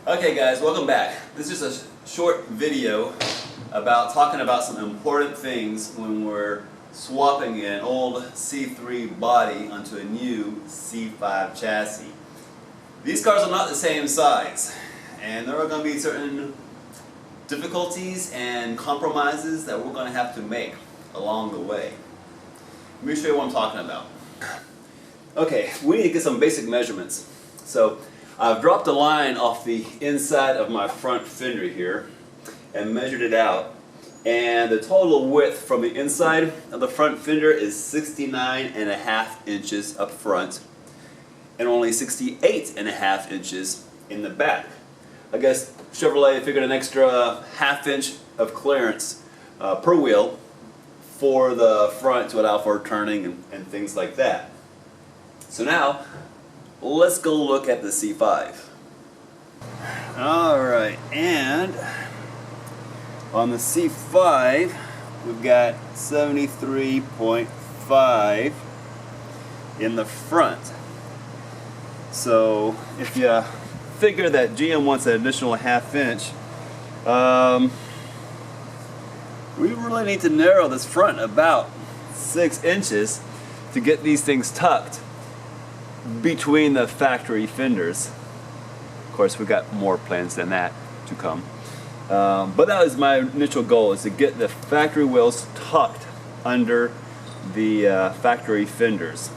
Okay guys, welcome back. This is a short video about talking about some important things when we're swapping an old C3 body onto a new C5 chassis. These cars are not the same size, and there are going to be certain difficulties and compromises that we're going to have to make along the way. Let me show you what I'm talking about. Okay, we need to get some basic measurements. So I've dropped a line off the inside of my front fender here and measured it out, and the total width from the inside of the front fender is 69.5 inches up front and only 68.5 inches in the back. I guess Chevrolet figured an extra ½ inch of clearance per wheel for the front to allow for turning and things like that. So now let's go look at the C5. Alright, and on the C5 we've got 73.5 in the front. So if you figure that GM wants an additional ½ inch, we really need to narrow this front about 6 inches to get these things tucked between the factory fenders. Of course, we've got more plans than that to come. But that was my initial goal, is to get the factory wheels tucked under the factory fenders.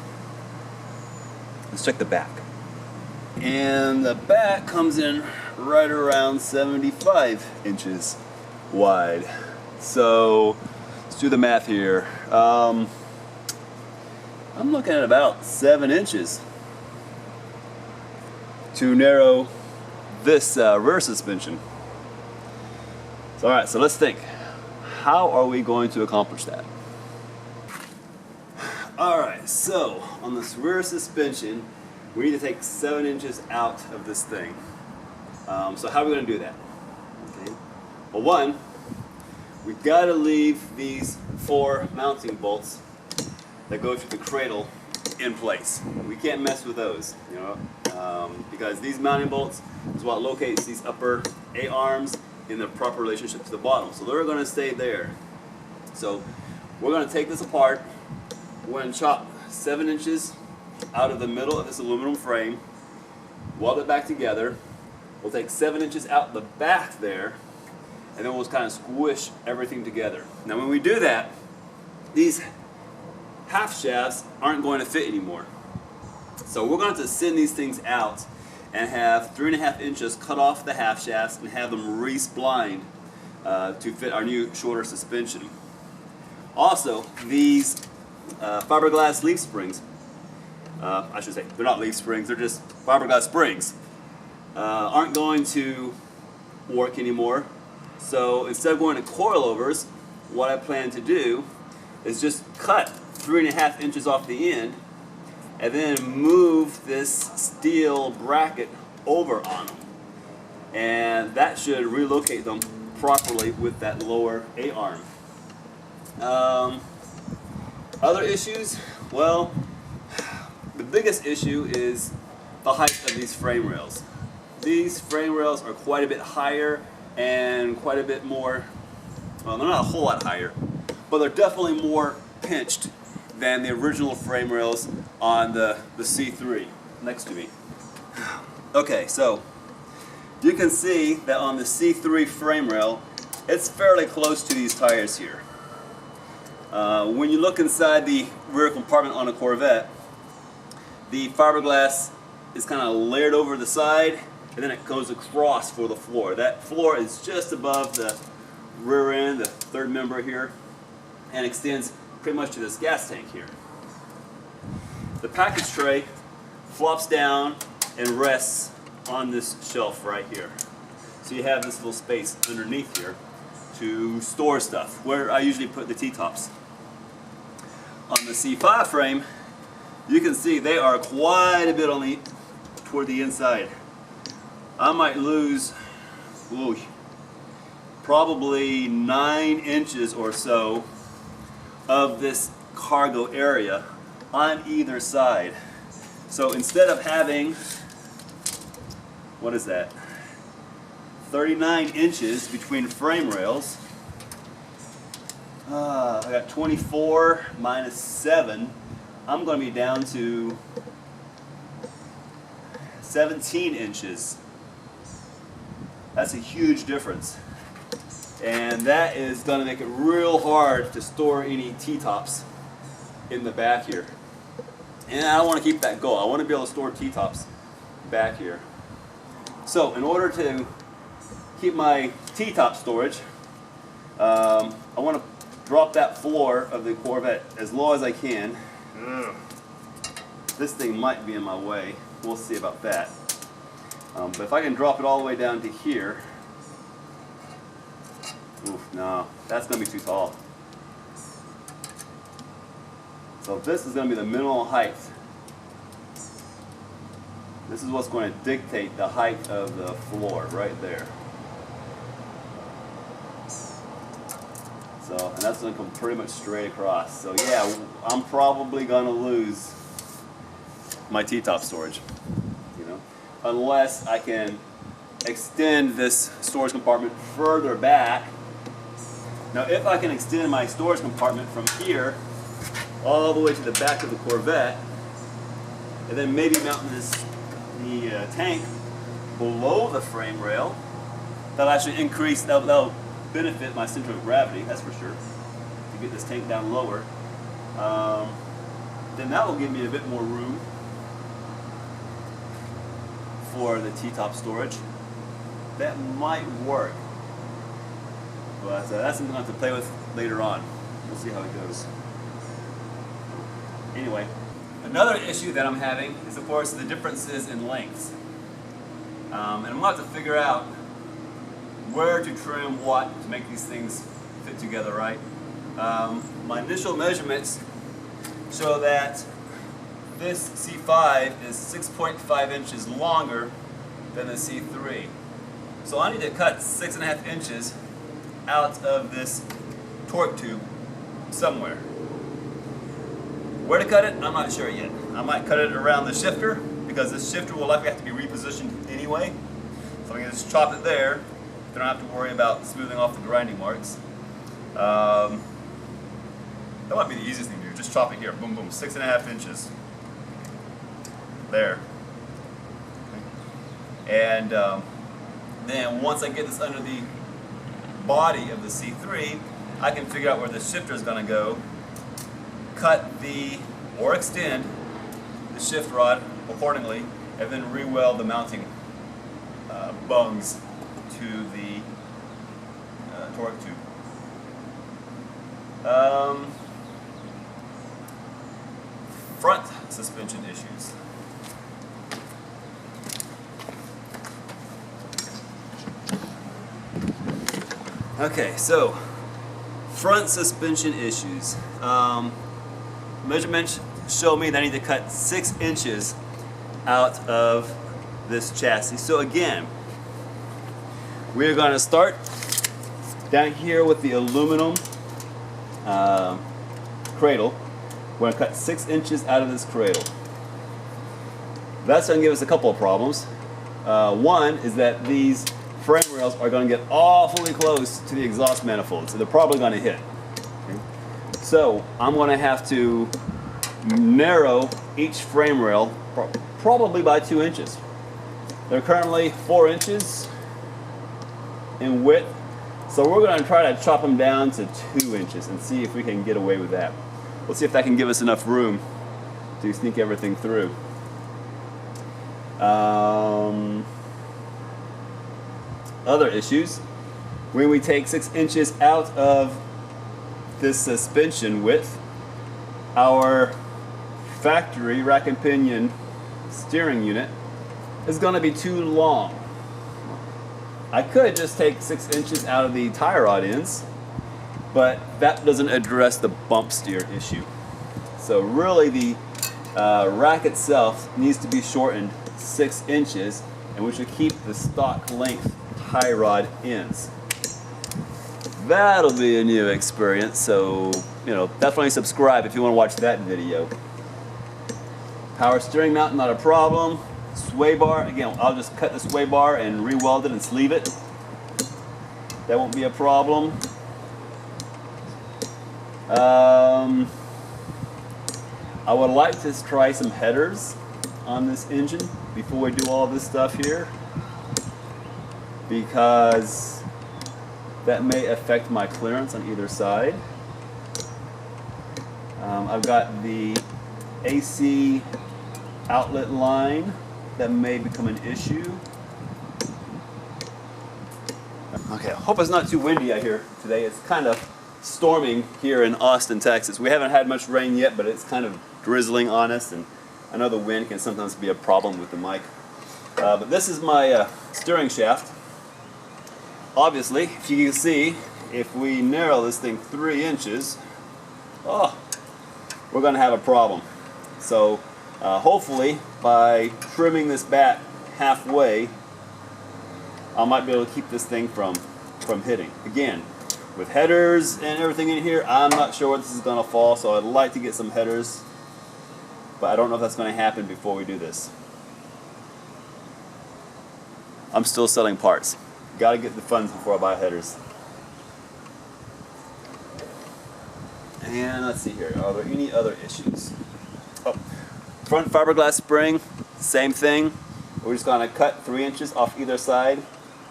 Let's check the back. And the back comes in right around 75 inches wide. So let's do the math here. I'm looking at about 7 inches to narrow this rear suspension. Alright, so let's think. How are we going to accomplish that? Alright, so on this rear suspension, we need to take 7 inches out of this thing. So how are we going to do that? Okay. Well, one, we've got to leave these 4 mounting bolts that go to the cradle in place. We can't mess with those, you know, because these mounting bolts is what locates these upper A-arms in the proper relationship to the bottom. So they're going to stay there. So we're going to take this apart. We're going to chop 7 inches out of the middle of this aluminum frame, weld it back together. We'll take 7 inches out the back there, and then we'll just kind of squish everything together. Now when we do that, these half shafts aren't going to fit anymore. So we're going to send these things out and have 3.5 inches cut off the half shafts and have them re-splined to fit our new shorter suspension. Also, these fiberglass leaf springs, I should say, they're not leaf springs, they're just fiberglass springs, aren't going to work anymore. So instead of going to coilovers, what I plan to do is just cut 3.5 inches off the end and then move this steel bracket over on them. And that should relocate them properly with that lower A-arm. Other issues? Well, the biggest issue is the height of these frame rails. These frame rails are quite a bit higher and quite a bit more, well, they're not a whole lot higher, but they're definitely more pinched than the original frame rails on the C3 next to me. Okay, so you can see that on the C3 frame rail, it's fairly close to these tires here. When you look inside the rear compartment on a Corvette, the fiberglass is kind of layered over the side, and then it goes across for the floor. That floor is just above the rear end, the third member here, and extends pretty much to this gas tank here. The package tray flops down and rests on this shelf right here. So you have this little space underneath here to store stuff, where I usually put the T-tops. On the C5 frame, you can see they are quite a bit toward the inside. I might lose probably 9 inches or so of this cargo area on either side. So instead of having, what is that? 39 inches between frame rails. I got 24 minus 7. I'm going to be down to 17 inches. That's a huge difference. And that is going to make it real hard to store any T-tops in the back here. And I don't want to keep that goal. I want to be able to store T-tops back here. So in order to keep my T-top storage, I want to drop that floor of the Corvette as low as I can. This thing might be in my way. We'll see about that. But if I can drop it all the way down to here, oof, no, that's going to be too tall. So this is going to be the minimal height. This is what's going to dictate the height of the floor right there. So, and that's going to come pretty much straight across. So yeah, I'm probably going to lose my T-top storage, you know, unless I can extend this storage compartment further back. Now, if I can extend my storage compartment from here all the way to the back of the Corvette, and then maybe mount the tank below the frame rail, that'll actually increase, that'll benefit my center of gravity, that's for sure, to get this tank down lower. Then that will give me a bit more room for the T-top storage. That might work, but that's something I'll have to play with later on. We'll see how it goes. Anyway, another issue that I'm having is, of course, the differences in lengths. And I'm going to have to figure out where to trim what to make these things fit together right. My initial measurements show that this C5 is 6.5 inches longer than the C3. So I need to cut 6.5 inches out of this torque tube somewhere. Where to cut it, I'm not sure yet. I might cut it around the shifter, because this shifter will likely have to be repositioned anyway. So I'm going to just chop it there. I don't have to worry about smoothing off the grinding marks. That might be the easiest thing to do. Just chop it here. Boom, boom. 6.5 inches. There. And then once I get this under the body of the C3, I can figure out where the shifter is going to go, cut or extend the shift rod accordingly, and then re-weld the mounting bungs to the torque tube. Front suspension issues. Okay, so front suspension issues. Measurements show me that I need to cut 6 inches out of this chassis. So again, we're going to start down here with the aluminum cradle. We're going to cut 6 inches out of this cradle. That's going to give us a couple of problems. One is that these frame rails are going to get awfully close to the exhaust manifold, so they're probably going to hit. Okay? So I'm going to have to narrow each frame rail probably by 2 inches. They're currently 4 inches in width, so we're going to try to chop them down to 2 inches and see if we can get away with that. We'll see if that can give us enough room to sneak everything through. Other issues, when we take 6 inches out of this suspension width, our factory rack and pinion steering unit is going to be too long. I could just take 6 inches out of the tie rod ends, but that doesn't address the bump steer issue. So really the rack itself needs to be shortened 6 inches, and we should keep the stock length tie rod ends. That'll be a new experience, so definitely subscribe if you want to watch that video. Power steering mount, not a problem. Sway bar, again, I'll just cut the sway bar and re-weld it and sleeve it. That won't be a problem. I would like to try some headers on this engine before we do all this stuff here, because that may affect my clearance on either side. I've got the AC outlet line that may become an issue. Okay, I hope it's not too windy out here today. It's kind of storming here in Austin, Texas. We haven't had much rain yet, but it's kind of drizzling on us, and I know the wind can sometimes be a problem with the mic. But this is my steering shaft. Obviously, if you can see, if we narrow this thing 3 inches, we're going to have a problem. So hopefully by trimming this back halfway, I might be able to keep this thing from hitting. Again, with headers and everything in here, I'm not sure where this is going to fall, so I'd like to get some headers, but I don't know if that's going to happen before we do this. I'm still selling parts. Got to get the funds before I buy headers. And let's see here, are there any other issues? Oh, front fiberglass spring, same thing. We're just going to cut 3 inches off either side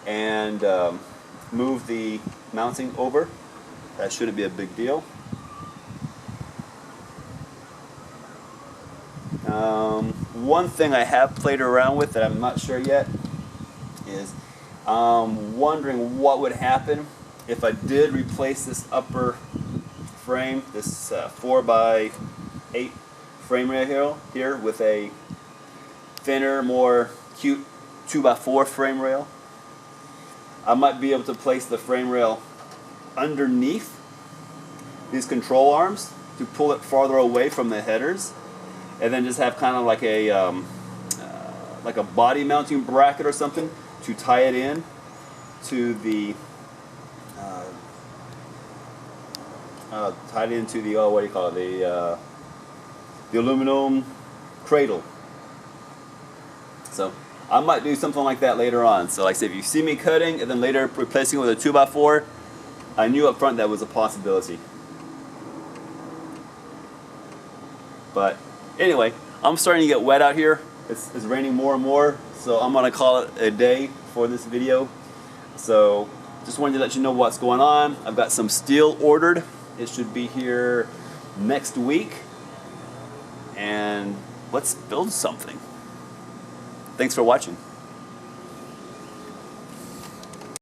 and move the mounting over. That shouldn't be a big deal. One thing I have played around with that I'm not sure yet is wondering what would happen if I did replace this upper frame, this 4x8 frame rail here with a thinner, more cute 2x4 frame rail. I might be able to place the frame rail underneath these control arms to pull it farther away from the headers, and then just have kind of like a body mounting bracket or something to tie it in to the tied into the what do you call it, the aluminum cradle. So I might do something like that later on. So like I said, if you see me cutting and then later replacing it with a 2x4, I knew up front that was a possibility. But anyway, I'm starting to get wet out here. It's raining more and more, so I'm gonna call it a day for this video. So just wanted to let you know what's going on. I've got some steel ordered. It should be here next week, and let's build something. Thanks for watching.